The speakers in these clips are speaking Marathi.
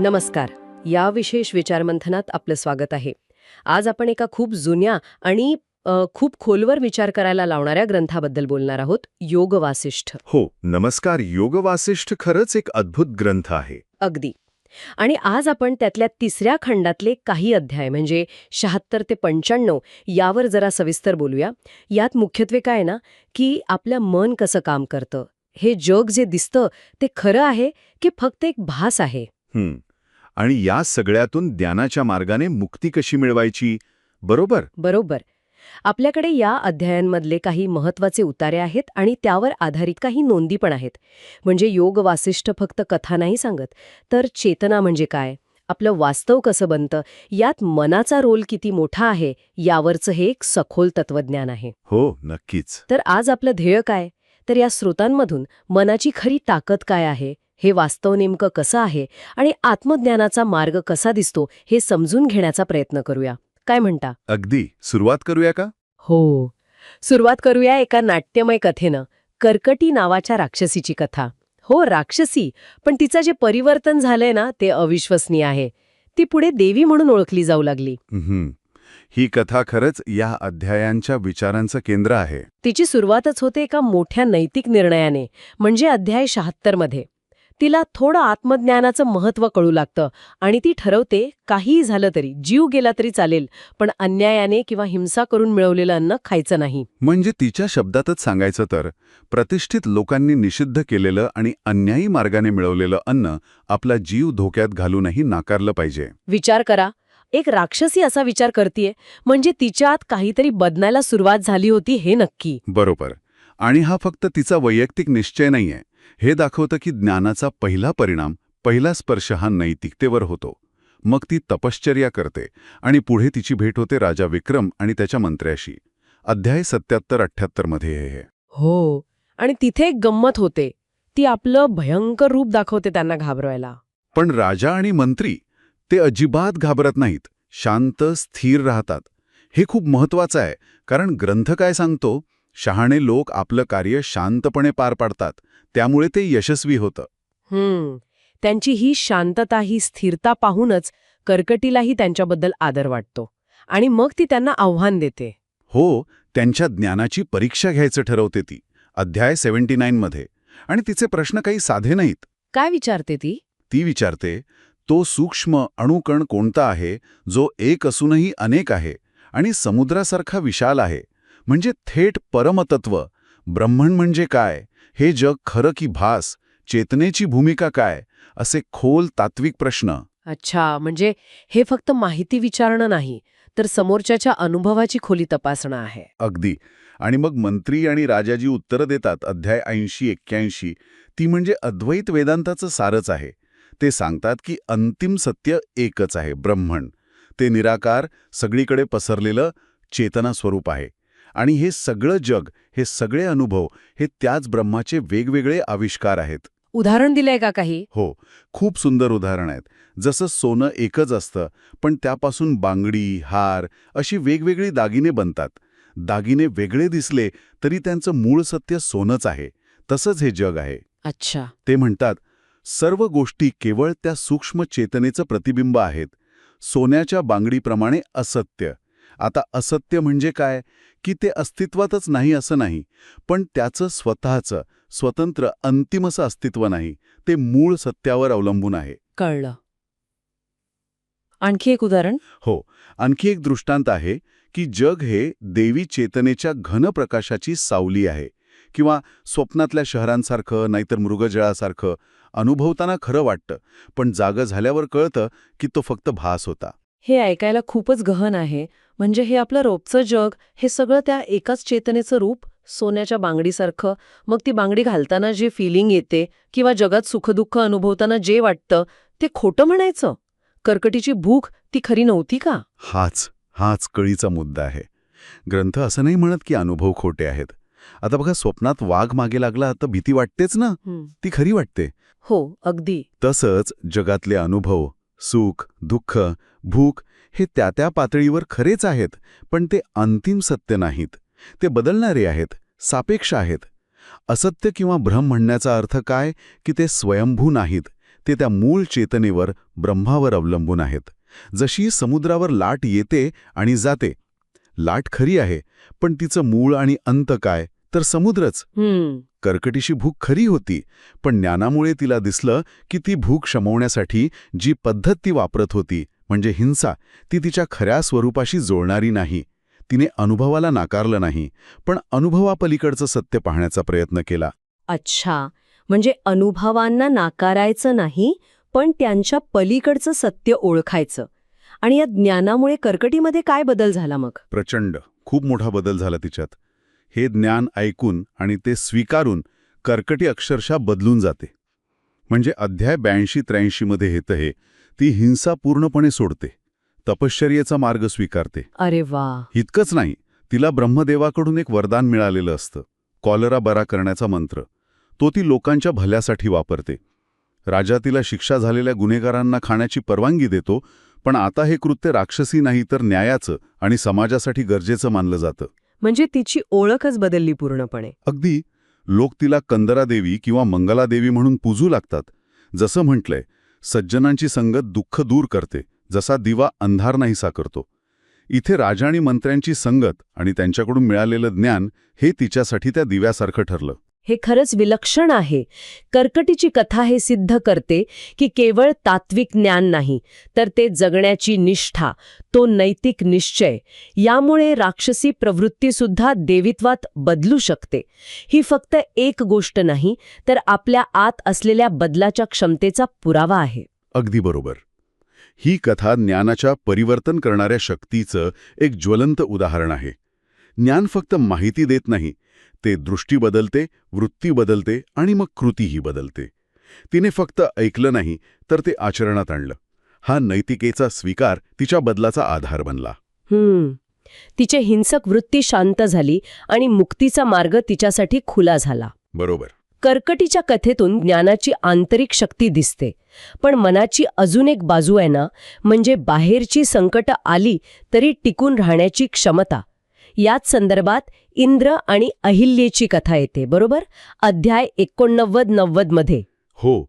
नमस्कार. या विशेष विचारमंथनात आपलं स्वागत आहे. आज आपण एका खूप जुन्या आणि खूप खोलवर विचार करायला लावणाऱ्या ग्रंथाबद्दल बोलणार आहोत, योग वासिष्ठ. हो, नमस्कार. योग वासिष्ठ खरंच एक अद्भुत ग्रंथ आहे. अगदी. आणि आज आपण त्यातल्या 3ऱ्या खंडातले काही अध्याय म्हणजे 76 ते 95 यावर जरा सविस्तर बोलूया. यात मुख्यत्वे काय ना, की आपलं मन कसं काम करतं, हे जग जे दिसतं ते खरं आहे की फक्त एक भास आहे. आणि या सगळ्यातून ज्ञानाच्या मार्गाने मुक्ती कशी मिळवायची, बरोबर? बरोबर. आपल्याकडे या अध्यायांमधले काही महत्वाचे उतारे आहेत आणि त्यावर आधारित काही नोंदी पण आहेत. म्हणजे योग वासिष्ठ फक्त कथा नाही सांगत, तर चेतना म्हणजे काय, आपलं वास्तव कसं बनतं, यात मनाचा रोल किती मोठा आहे यावरचं हे एक सखोल तत्वज्ञान आहे. हो, नक्कीच. तर आज आपलं ध्येय काय, तर या स्रोतांमधून मनाची खरी ताकद काय आहे, हे वास्तव नेमकं कसं आहे आणि आत्मज्ञानाचा मार्ग कसा दिसतो हे समजून घेण्याचा प्रयत्न करूया. काय म्हणता? अगदी. सुरुवात करूया का? हो. सुरुवात करूया एका नाट्यमय कथेनं, कर्कटी नावाच्या राक्षसीची कथा. हो, राक्षसी, पण तिचं जे परिवर्तन झालंय ना ते अविश्वसनीय आहे. ती पुढे देवी म्हणून ओळखली जाऊ लागली. ही कथा खरंच या अध्यायांच्या विचारांचं केंद्र आहे. तिची सुरुवातच होते एका मोठ्या नैतिक निर्णयाने, म्हणजे अध्याय 76 मध्ये. तिला थोडं आत्मज्ञानाचं महत्त्व कळू लागतं आणि ती ठरवते काहीही झालं तरी, जीव गेला तरी चालेल, पण अन्यायाने किंवा हिंसा करून मिळवलेलं अन्न खायचं नाही. म्हणजे तिच्या शब्दातच सांगायचं तर प्रतिष्ठित लोकांनी निषिद्ध केलेलं आणि अन्यायी मार्गाने मिळवलेलं अन्न आपला जीव धोक्यात घालूनही नाकारलं पाहिजे. विचार करा, एक राक्षसी असा विचार करतीये, म्हणजे तिच्या आत काहीतरी बदनायला सुरुवात झाली होती हे नक्की. बरोबर. आणि हा फक्त तिचा वैयक्तिक निश्चय नाहीये. हे दाखवतं की ज्ञानाचा पहिला परिणाम, पहिला स्पर्श हा नैतिकतेवर होतो. मग ती तपश्चर्या करते आणि पुढे तिची भेट होते राजा विक्रम आणि त्याच्या मंत्र्याशी. अध्याय 77-78 मध्ये हे. हो, आणि तिथे एक गंमत होते. ती आपलं भयंकर रूप दाखवते त्यांना घाबरवायला. पण राजा आणि मंत्री ते अजिबात घाबरत नाहीत, शांत स्थिर राहतात. हे खूप महत्वाचं आहे, कारण ग्रंथ काय सांगतो, शहाणे लोक आपलं कार्य शांतपणे पार पाडतात, त्यामुळे ते यशस्वी होतं. त्यांची ही शांतता, ही स्थिरता पाहूनच कर्कटीलाही त्यांच्याबद्दल आदर वाटतो आणि मग ती त्यांना आव्हान देते. हो, त्यांच्या ज्ञानाची परीक्षा घ्यायचं ठरवते ती, अध्याय 79 मध्ये. आणि तिचे प्रश्न काही साधे नाहीत. काय विचारते ती? ती विचारते, तो सूक्ष्म अणुकण कोणता आहे जो एक असूनही अनेक आहे आणि समुद्रासारखा विशाल आहे, म्हणजे थेट परमतत्व. ब्रह्मण म्हणजे काय, हे जग खरं की भास, चेतनेची भूमिका काय, असे खोल तात्विक प्रश्न. अच्छा, म्हणजे हे फक्त माहिती विचारणं नाही, तर समोरच्याच्या अनुभवाची खोली तपासणं आहे. अगदी. आणि मग मंत्री आणि राजाजी उत्तरं देतात. अध्याय 80-81. ती म्हणजे अद्वैत वेदांताचं सारच आहे. ते सांगतात की अंतिम सत्य एकच आहे, ब्रह्मण. ते निराकार, सगळीकडे पसरलेलं चेतना स्वरूप आहे. आणि हे सगळं जग, हे सगळे अनुभव, हे त्याच ब्रह्माचे वेगवेगळे आविष्कार आहेत. उदाहरण दिलंय का काही? हो, खूप सुंदर उदाहरण आहेत. जसं सोनं एकच असतं, पण त्यापासून बांगडी, हार अशी वेगवेगळी दागिने बनतात. दागिने वेगळे दिसले तरी त्यांचं मूळ सत्य सोनंच आहे. तसंच हे जग आहे. अच्छा. ते म्हणतात, सर्व गोष्टी केवळ त्या सूक्ष्म चेतनेचं प्रतिबिंब आहेत. सोन्याच्या बांगडीप्रमाणे असत्य. आता असत्य म्हणजे काय, की ते अस्तित्वातच नाही असं नाही, पण त्याचं स्वतःचं स्वतंत्र अंतिम असं अस्तित्व नाही. ते मूळ सत्यावर अवलंबून आहे. कळलं. आणखी एक उदाहरण? हो, आणखी एक दृष्टांत आहे की जग हे देवी चेतनेच्या घन प्रकाशाची सावली आहे. किंवा स्वप्नातल्या शहरांसारखं, नाहीतर मृगजळासारखं अनुभवताना खरं वाटतं, पण जागं झाल्यावर कळतं की तो फक्त भास होता. हे ऐकायला खूपच गहन आहे. म्हणजे हे आपलं रोजचं जग, हे सगळं त्या एकाच चेतनेचं रूप, सोन्याच्या बांगडीसारखं. मग ती बांगडी घालताना जे फिलिंग येते किंवा जगात सुखदुःख अनुभवताना जे वाटतं ते खोटं म्हणायचं? कर्कटीची भूक ती खरी नव्हती का? हाच कळीचा मुद्दा आहे. ग्रंथ असं नाही म्हणत की अनुभव खोटे आहेत. आता बघा, स्वप्नात वाघ मागे लागला तर भीती वाटतेच ना, ती खरी वाटते. हो, अगदी. तसंच जगातले अनुभव, सुख, दुःख, भूक हे त्या पातळीवर खरेच आहेत, पण ते अंतिम सत्य नाहीत. ते बदलणारे आहेत, सापेक्ष आहेत. असत्य किंवा भ्रम म्हणण्याचा अर्थ काय, की ते स्वयंभू नाहीत, ते त्या मूळ चेतनेवर, ब्रह्मावर अवलंबून आहेत. जशी समुद्रावर लाट येते आणि जाते. लाट खरी आहे, पण तिचं मूळ आणि अंत काय, तर समुद्रच. कर्कटीची भूक खरी होती, पण ज्ञानामुळे तिला दिसलं की ती भूक शमवण्यासाठी जी पद्धत ती वापरत होती, म्हणजे हिंसा, ती तिच्या खऱ्या स्वरूपाशी जुळणारी नाही. तिने अनुभवाला नाकारलं नाही, पण अनुभवापलीकडचं सत्य पाहण्याचा प्रयत्न केला. अच्छा, म्हणजे अनुभवांना नाकारायचं नाही, पण त्यांच्या पलीकडचं सत्य ओळखायचं. आणि या ज्ञानामुळे कर्कटीमध्ये काय बदल झाला मग? प्रचंड, खूप मोठा बदल झाला तिच्यात. हे ज्ञान ऐकून आणि ते स्वीकारून कर्कटी अक्षरशः बदलून जाते. म्हणजे अध्याय 82-83 मध्ये येतं हे, ती हिंसा पूर्णपणे सोडते, तपश्चर्येचा मार्ग स्वीकारते. अरे वा. इतकंच नाही, तिला ब्रह्मदेवाकडून एक वरदान मिळालेलं असतं, कॉलरा बरा करण्याचा मंत्र. तो ती लोकांच्या भल्यासाठी वापरते. राजा तिला शिक्षा झालेल्या गुन्हेगारांना खाण्याची परवानगी देतो, पण आता हे कृत्य राक्षसी नाही तर न्यायाचं आणि समाजासाठी गरजेचं मानलं जातं. म्हणजे तिची ओळखच बदलली पूर्णपणे. अगदी. लोक तिला कंदरा देवी किंवा मंगला देवी म्हणून पूजू लागतात. जसं म्हटलंय, सज्जनांची संगत दुःख दूर करते, जसा दिवा अंधार नाहीसा करतो. इथे राजा आणि मंत्र्यांची संगत आणि त्यांच्याकडून मिळालेलं ज्ञान हे तिच्यासाठी त्या दिव्यासारखं ठरलं. हे खरंच विलक्षण आहे. कर्कटीची कथा हे सिद्ध करते की केवळ तात्विक ज्ञान नाही, तर ते जगण्याची निष्ठा, तो नैतिक निश्चय, यामुळे राक्षसी प्रवृत्तीसुद्धा देवीत्वात बदलू शकते. ही फक्त एक गोष्ट नाही, तर आपल्या आत असलेल्या बदलाच्या क्षमतेचा पुरावा आहे. अगदी बरोबर. ही कथा ज्ञानाच्या परिवर्तन करणाऱ्या शक्तीचं एक ज्वलंत उदाहरण आहे. ज्ञान फक्त माहिती देत नाही, ते दृष्टी बदलते, वृत्ती बदलते आणि मग कृतीही बदलते. तिने फक्त ऐकलं नाही, तर ते आचरणात आणलं. हा नैतिकेचा स्वीकार तिच्या बदलाचा आधार बनला. तिचे हिंसक वृत्ती शांत झाली आणि मुक्तीचा मार्ग तिच्यासाठी खुला झाला. बरोबर. कर्कटीच्या कथेतून ज्ञानाची आंतरिक शक्ती दिसते, पण मनाची अजून एक बाजू आहे ना, म्हणजे बाहेरची संकट आली तरी टिकून राहण्याची क्षमता. याच संदर्भात इंद्र आणि अहिल्येची कथा येते, बरोबर? अध्याय 89-90 मध्ये. हो.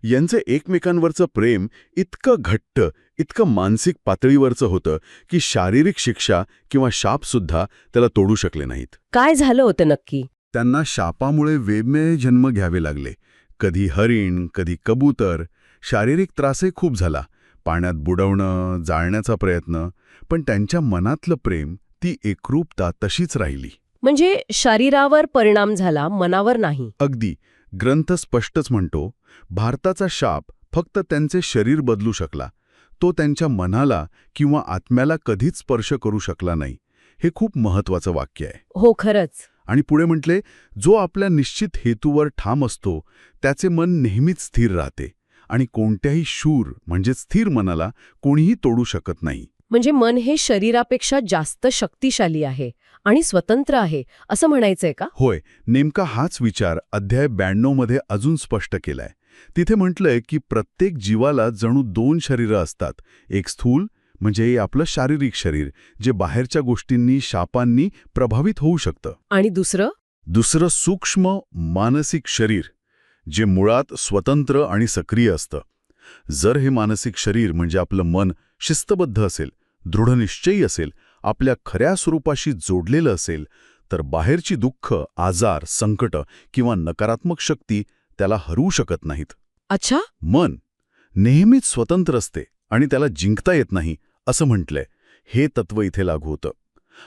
यांचं एकमेकांवरचं प्रेम इतकं घट्ट, इतकं मानसिक पातळीवरचं होतं की शारीरिक शिक्षा किंवा शापसुद्धा त्याला तोडू शकले नाहीत. काय झालं होतं नक्की? त्यांना शापामुळे वेगवेगळे जन्म घ्यावे लागले. कधी हरिण, कधी कबूतर. शारीरिक त्रासही खूप झाला, पाण्यात बुडवणं, जाळण्याचा प्रयत्न. पण त्यांच्या मनातलं प्रेम, ती एकरूपता तशीच राहिली. म्हणजे शरीरावर परिणाम झाला, मनावर नाही. अगदी. ग्रंथ स्पष्टच म्हणतो, भारताचा शाप फक्त त्यांचे शरीर बदलू शकला, तो त्यांच्या मनाला किंवा आत्म्याला कधीच स्पर्श करू शकला नाही. हे खूप महत्वाचं वाक्य आहे. हो, खरंच. आणि पुढे म्हटले, जो आपल्या निश्चित हेतूवर ठाम असतो त्याचे मन नेहमीच स्थिर राहते आणि कोणत्याही शूर म्हणजे स्थिर मनाला कोणीही तोडू शकत नाही. म्हणजे मन हे शरीरापेक्षा जास्त शक्तिशाली आहे आणि स्वतंत्र आहे, असं म्हणायचंय का? होय. नेमका हाच विचार अध्याय 92 मध्ये अजून स्पष्ट केलाय. तिथे म्हटलंय की प्रत्येक जीवाला जणू 2 शरीरं असतात. एक स्थूल म्हणजे आपलं शारीरिक शरीर, जे बाहेरच्या गोष्टींनी, शापांनी प्रभावित होऊ शकतं. आणि दुसरं सूक्ष्म मानसिक शरीर, जे मुळात स्वतंत्र आणि सक्रिय असतं. जर हे मानसिक शरीर म्हणजे आपलं मन शिस्तबद्ध असेल, दृढनिश्चयी असेल, आपल्या खऱ्या स्वरूपाशी जोडलेलं असेल, तर बाहेरची दुःख, आजार, संकट किंवा नकारात्मक शक्ती त्याला हरवू शकत नाहीत. अच्छा. मन नेहमीच स्वतंत्र असते आणि त्याला जिंकता येत नाही, असं म्हटलंय. हे तत्व इथे लागू होतं.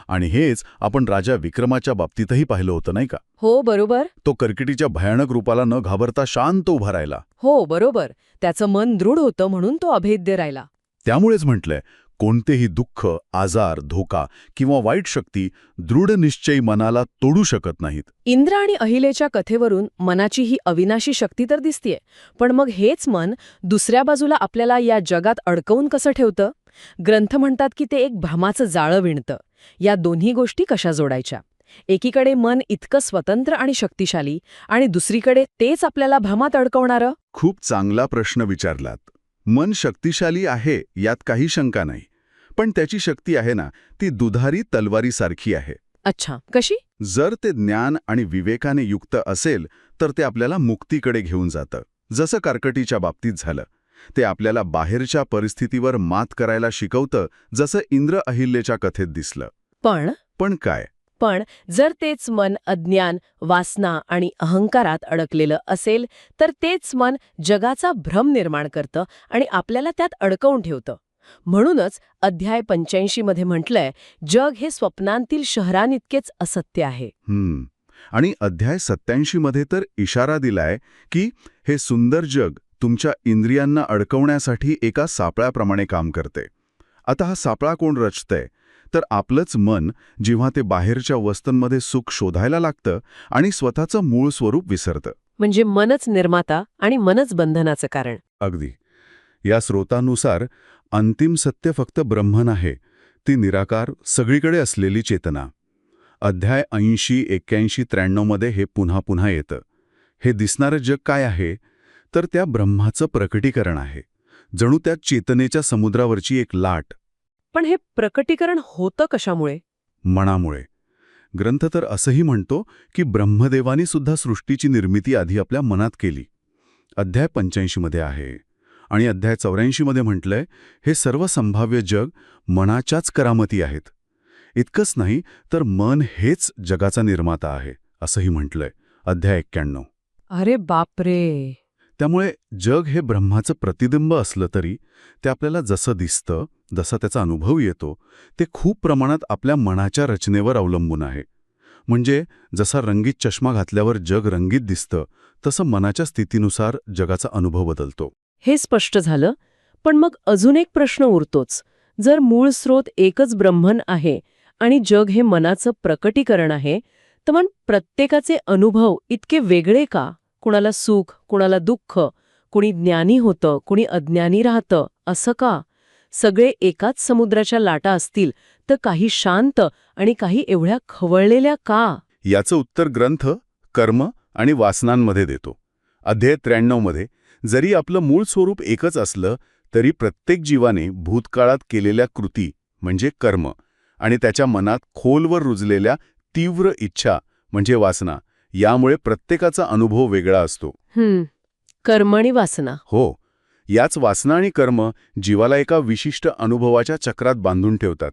आणि हेच आपण राजा विक्रमाच्या बाबतीतही पाहिलं होतं, नाही का? हो, बरोबर. तो कर्कटीच्या भयानक रूपाला न घाबरता शांत उभा राहिला. हो, बरोबर. त्याचं मन दृढ होतं म्हणून तो अभेद्य राहिला. त्यामुळेच म्हटलंय, कोणतेही दुःख, आजार, धोका किंवा वाईट शक्ती दृढ निश्चयी मनाला तोडू शकत नाहीत. इंद्र आणि अहिलेच्या कथेवरून मनाची ही अविनाशी शक्ती तर दिसतीये, पण मग हेच मन दुसऱ्या बाजूला आपल्याला या जगात अडकवून कसं ठेवतं? ग्रंथ म्हणतात की ते एक भ्रमाचं जाळं विणतं. या दोन्ही गोष्टी कशा जोडायच्या? एकीकडे मन इतकं स्वतंत्र आणि शक्तिशाली, आणि दुसरीकडे तेच आपल्याला भ्रमात अडकवणारं. खूप चांगला प्रश्न विचारलात. मन शक्तिशाली आहे, यात काही शंका नाही. पण त्याची शक्ती आहे ना, ती दुधारी तलवारीसारखी आहे. अच्छा, कशी? जर ते ज्ञान आणि विवेकाने युक्त असेल तर ते आपल्याला मुक्तीकडे घेऊन जातं. जसं कर्कटीच्या बाबतीत झालं. ते आपल्याला बाहेरच्या परिस्थितीवर मात करायला शिकवतं, जसं इंद्र अहिल्याच्या कथेत दिसलं. पण काय? पण जर तेच मन अज्ञान, वासना आणि अहंकारात अडकलेलं असेल तर तेच मन जगाचा भ्रम निर्माण करतं आणि आपल्याला त्यात अडकवून ठेवतं. म्हणूनच अध्याय 85 मध्ये म्हटलंय, जग हे स्वप्नांतील शहरांइतकेच असत्य आहे. आणि अध्याय 87 मध्ये तर इशारा दिलाय की हे सुंदर जग तुमच्या इंद्रियांना अडकवण्यासाठी एका सापळ्याप्रमाणे काम करते. आता हा सापळा कोण रचतंय? तर आपलंच मन, जेव्हा ते बाहेरच्या वस्तूंमध्ये सुख शोधायला लागतं आणि स्वतःचं मूळ स्वरूप विसरतं. म्हणजे मनच निर्माता आणि मनच बंधनाचं कारण. अगदी. या स्रोतानुसार अंतिम सत्य फक्त ब्रह्मन आहे, ती निराकार, सगळीकडे असलेली चेतना. अध्याय 80, 81, 93 मध्ये हे पुन्हा पुन्हा येतं. हे दिसणारं जग काय आहे? तर त्या ब्रह्माचं प्रकटीकरण आहे, जणू त्या चेतनेच्या समुद्रावरची एक लाट. पण हे प्रकटीकरण होतं कशामुळे? मनामुळे. ग्रंथ तर असंही म्हणतो की ब्रह्मदेवानी सुद्धा सृष्टीची निर्मिती आधी आपल्या मनात केली. अध्याय 85 मध्ये आहे. आणि अध्याय 84 मध्ये म्हटलंय, हे सर्व संभाव्य जग मनाच्याच करामती आहेत. इतकंच नाही तर मन हेच जगाचा निर्माता आहे, असंही म्हटलंय अध्याय 91. अरे बापरे. त्यामुळे जग हे ब्रह्माचं प्रतिबिंब असलं तरी ते आपल्याला जसं दिसतं, जसा त्याचा अनुभव येतो, ते खूप प्रमाणात आपल्या मनाच्या रचनेवर अवलंबून आहे. म्हणजे जसा रंगीत चष्मा घातल्यावर जग रंगीत दिसतं, तसं मनाच्या स्थितीनुसार जगाचा अनुभव बदलतो. हे स्पष्ट झालं. पण मग अजून एक प्रश्न उरतोच. जर मूळ स्रोत एकच ब्रह्मन आहे आणि जग हे मनाचं प्रकटीकरण आहे, तर मग प्रत्येकाचे अनुभव इतके वेगळे का? कुणाला सुख, कुणाला दुःख, कुणी ज्ञानी होतं, कुणी अज्ञानी राहतं, असं का? सगळे एकाच समुद्राच्या लाटा असतील तर काही शांत आणि काही एवढ्या खवळलेल्या का? याचं उत्तर ग्रंथ कर्म आणि वासनांमध्ये देतो. अध्याय 93 मध्ये जरी आपलं मूळ स्वरूप एकच असलं तरी प्रत्येक जीवाने भूतकाळात केलेल्या कृती म्हणजे कर्म आणि त्याच्या मनात खोलवर रुजलेल्या तीव्र इच्छा म्हणजे वासना, यामुळे प्रत्येकाचा अनुभव वेगळा असतो. कर्म आणि वासना. हो, याच वासना आणि कर्म जीवाला एका विशिष्ट अनुभवाच्या चक्रात बांधून ठेवतात.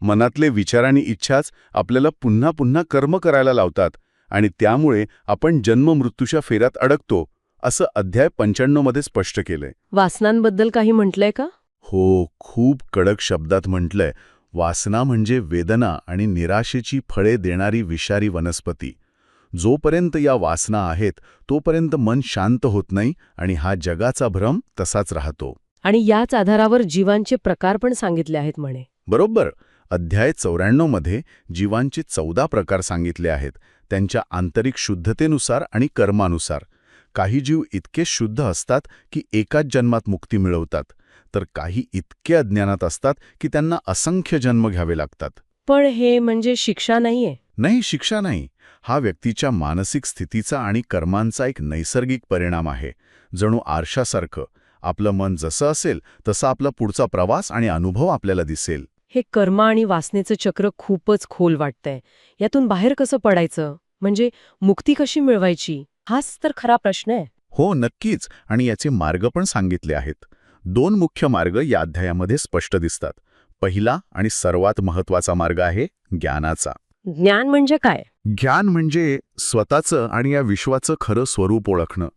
मनातले विचार आणि इच्छाच आपल्याला पुन्हा पुन्हा कर्म करायला लावतात आणि त्यामुळे आपण जन्म-मृत्यूच्या फेऱ्यात अडकतो, असं अध्याय 95 मध्ये स्पष्ट केलंय. वासनांबद्दल काही म्हटलंय का? हो, खूप कडक शब्दात म्हटलंय. वासना म्हणजे वेदना आणि निराशेची फळे देणारी विषारी वनस्पती. जोपर्यंत या वासना आहेत तोपर्यंत मन शांत होत नाही आणि हा जगाचा भ्रम तसाच राहतो. आणि याच आधारावर जीवांचे प्रकार पण सांगितले आहेत म्हणे. बरोबर. अध्याय 94 मध्ये जीवांचे 14 प्रकार सांगितले आहेत, त्यांच्या आंतरिक शुद्धतेनुसार आणि कर्मानुसार. काही जीव इतके शुद्ध असतात की एकाच जन्मात मुक्ती मिळवतात, तर काही इतके अज्ञानात असतात की त्यांना असंख्य जन्म घ्यावे लागतात. पण हे म्हणजे शिक्षा नाहीये? नाही, शिक्षा नाही. हा व्यक्तीच्या मानसिक स्थितीचा आणि कर्मांचा एक नैसर्गिक परिणाम आहे. जणू आरशासारखं आपलं मन जसं असेल तसा आपला पुढचा प्रवास आणि अनुभव आपल्याला दिसेल. हे कर्म आणि वासनेचं चक्र खूपच खोल वाटतंय. यातून बाहेर कसं पडायचं? म्हणजे मुक्ती कशी मिळवायची? हाच तर खरा प्रश्न आहे. हो, नक्कीच. आणि याचे मार्ग पण सांगितले आहेत. 2 मुख्य मार्ग या अध्यायामध्ये स्पष्ट दिसतात. पहिला आणि सर्वात महत्त्वाचा मार्ग आहे ज्ञानाचा. ज्ञान म्हणजे काय? ज्ञान म्हणजे स्वतःचं आणि या विश्वाचं खरं स्वरूप ओळखणं.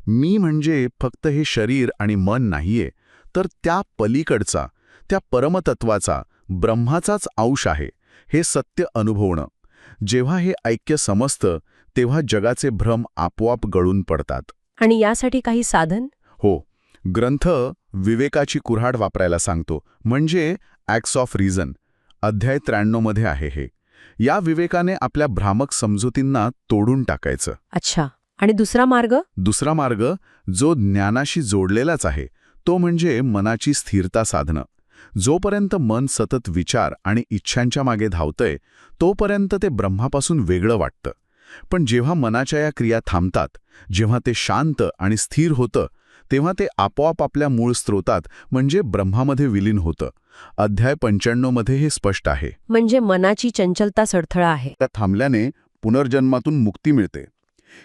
मी म्हणजे फक्त हे शरीर आणि मन नाहीये, तर त्या पलीकडचा, त्या परमतत्वाचा, ब्रह्माचाच अंश आहे, हे सत्य अनुभवणं. जेव्हा हे ऐक्य समजतं तेव्हा जगाचे भ्रम आपोआप गळून पडतात. आणि यासाठी काही साधन? हो, ग्रंथ विवेकाची कुऱ्हाड वापरायला सांगतो, म्हणजे ॲक्ट्स ऑफ रिझन. अध्याय 93 मध्ये आहे हे. या विवेकाने आपल्या भ्रामक समजुतींना तोडून टाकायचं. अच्छा. आणि दुसरा मार्ग? दुसरा मार्ग जो ज्ञानाशी जोडलेलाच आहे, तो म्हणजे मनाची स्थिरता साधणं. जोपर्यंत मन सतत विचार आणि इच्छांच्या मागे धावतंय तोपर्यंत ते ब्रह्मापासून वेगळं वाटतं. पण जेव्हा मनाच्या या क्रिया थांबतात, जेव्हा ते शांत आणि स्थिर होतं, तेव्हा ते आपोआप आपल्या मूळ स्रोतात म्हणजे ब्रह्मामध्ये विलीन होतं. अध्याय 95 मध्ये हे स्पष्ट आहे. म्हणजे मनाची चंचलता सडथळा आहे. त्या थांबल्याने पुनर्जन्मातून मुक्ती मिळते.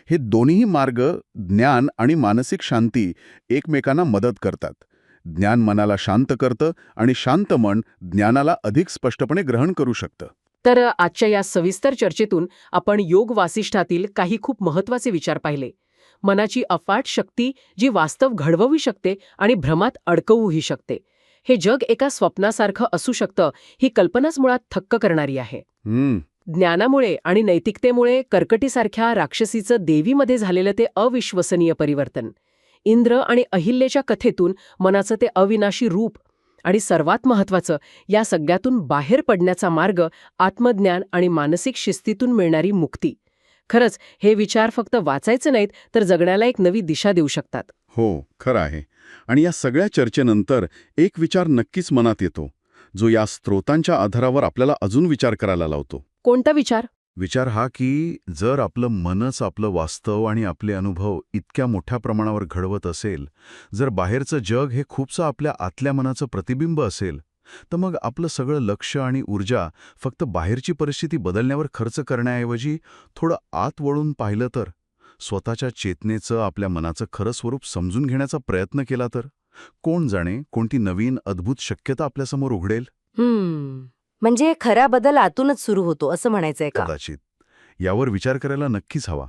हे दोन्ही मार्ग, ज्ञान आणि मानसिक शांती, एकमेकांना मदत करतात. ज्ञान मनाला शांत करतं आणि शांत मन ज्ञानाला अधिक स्पष्टपणे ग्रहण करू शकतं. तर आजच्या या सविस्तर चर्चेतून आपण योग वासिष्ठातील काही खूप महत्वाचे विचार पाहिले. मनाची अफाट शक्ती जी वास्तव घडवू शकते आणि भ्रमात अडकवूही शकते. हे जग एका स्वप्नासारखं असू शकतं, ही कल्पनाच मुळात थक्क करणारी आहे. ज्ञानामुळे आणि नैतिकतेमुळे कर्कटीसारख्या राक्षसीचं देवीमध्ये झालेलं ते अविश्वसनीय परिवर्तन, इंद्र आणि अहिल्याच्या कथेतून मनाचं ते अविनाशी रूप, आणि सर्वात महत्त्वाचं, या सगळ्यातून बाहेर पडण्याचा मार्ग, आत्मज्ञान आणि मानसिक शिस्तीतून मिळणारी मुक्ती. खरंच हे विचार फक्त वाचायचे नाहीत, तर जगण्याला एक नवी दिशा देऊ शकतात. हो, खरं आहे. आणि या सगळ्या चर्चेनंतर एक विचार नक्कीच मनात येतो, जो या स्त्रोतांच्या आधारावर आपल्याला अजून विचार करायला लावतो. कोणता विचार? विचार हा की जर आपलं मनच आपलं वास्तव आणि आपले अनुभव इतक्या मोठ्या प्रमाणावर घडवत असेल, जर बाहेरचं जग हे खूपसं आपल्या आतल्या मनाचं प्रतिबिंब असेल, तर मग आपलं सगळं लक्ष आणि ऊर्जा फक्त बाहेरची परिस्थिती बदलण्यावर खर्च करण्याऐवजी थोडं आत वळून पाहिलं तर, स्वतःच्या चेतनेचं, आपल्या मनाचं खरं स्वरूप समजून घेण्याचा प्रयत्न केला तर, कोण जाणे कोणती नवीन अद्भुत शक्यता आपल्यासमोर उघडेल. म्हणजे खरा बदल आतूनच सुरू होतो असं म्हणायचंय का? कदाचित यावर विचार करायला नक्कीच हवा.